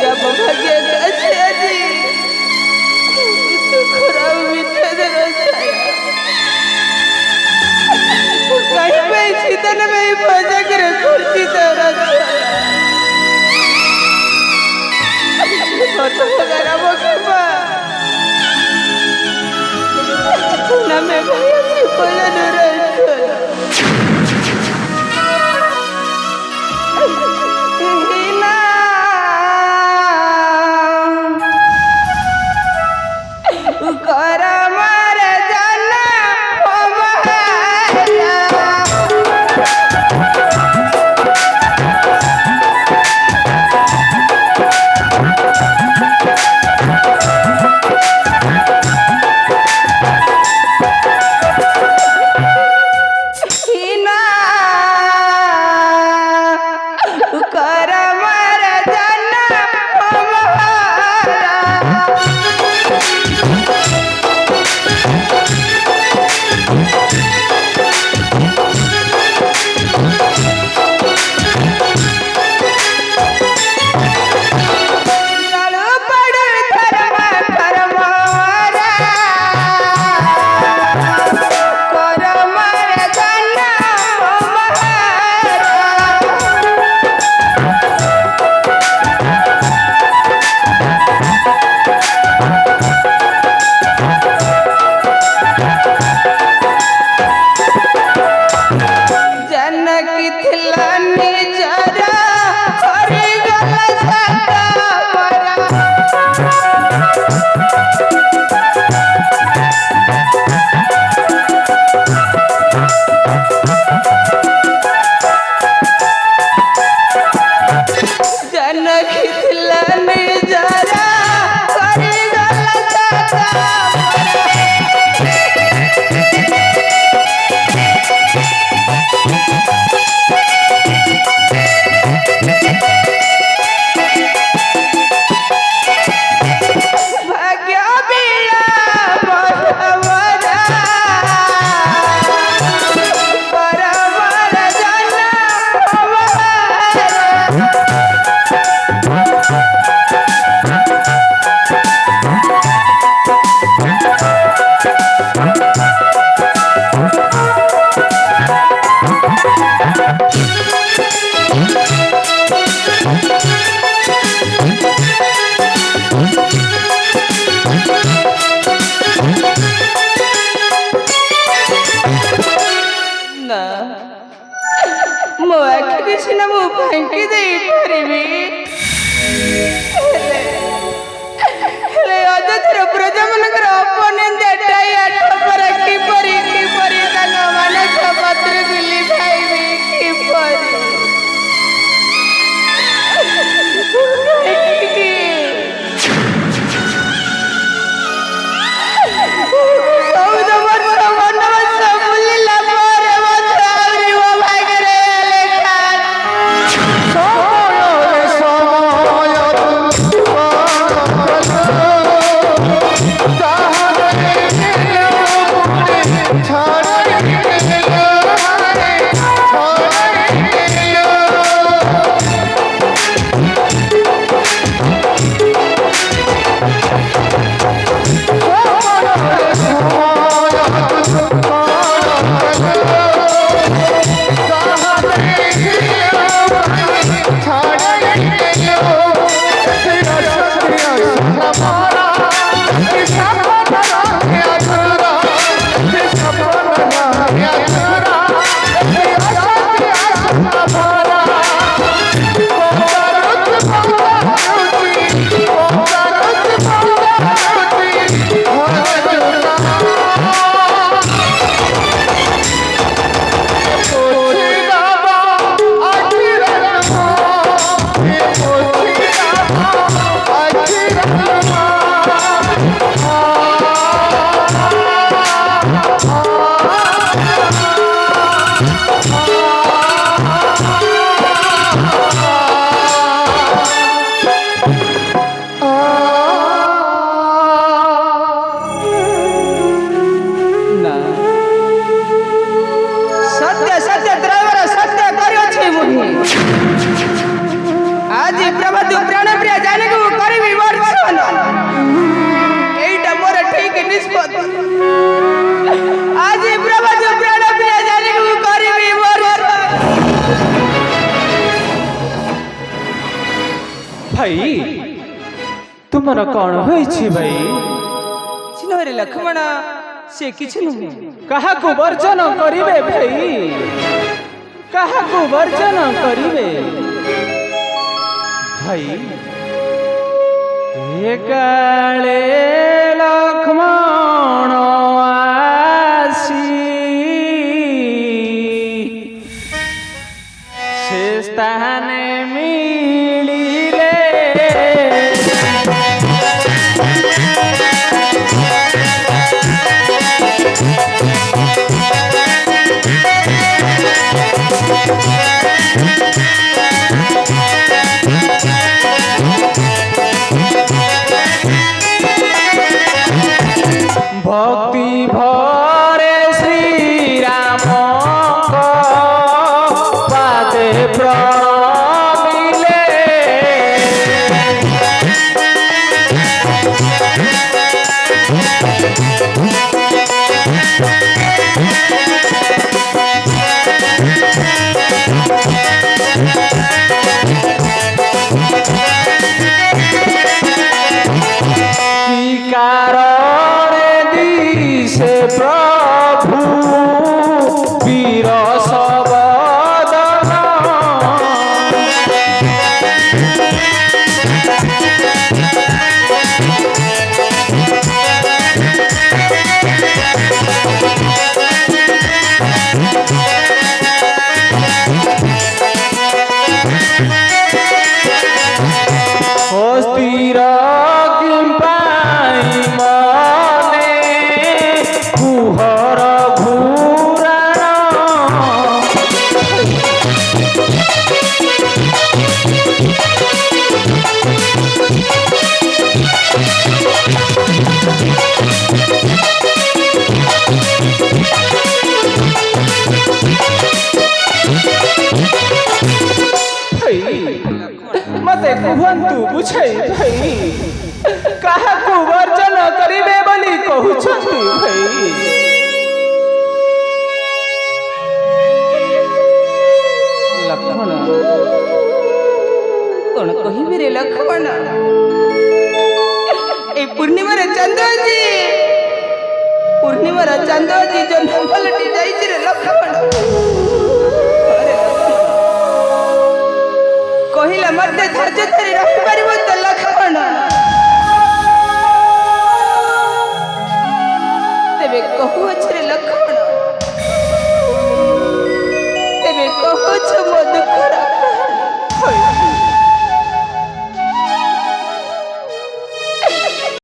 ରାମ ଭାଗ୍ୟ ଅଛି ଆଜି ଖରାପ ବିଚ୍ଛେଦର ଛାୟା କାହିଁ ପାଇଁ ସୀତା ନେବେ ଏଇ ପଜାକରେ ଖୁର୍ଚ୍ଚିତ ରାମ କ୍ଷମା ନମେ ଭାଇ ଜୀବନର भाई तुमर कौन होइछि भाई चिन्हरे लक्ष्मण से किछ नुहे कहा को वर्जन करिवे भाई कहा को वर्जन करिवे भाई ए काले लक्ष्मण आसी से स्थाने मिलिले भक्ति भरे श्री राम पादे प्रमिले की कारण दिशे प्रभु वीर सबदन स्थिर किंपाई मने कुहर घूराण मते कुहंतु बुझै भाई कहा को वर्जन करिवे बोली कहउछंतु भाई लक्ष्मण कौन कहिबे रे लक्ष्मण ए पूर्णिमा चांद जी जो पलटी जाइछि रे लक्ष्मण अरे कहिला मते धैर्य धरि रखि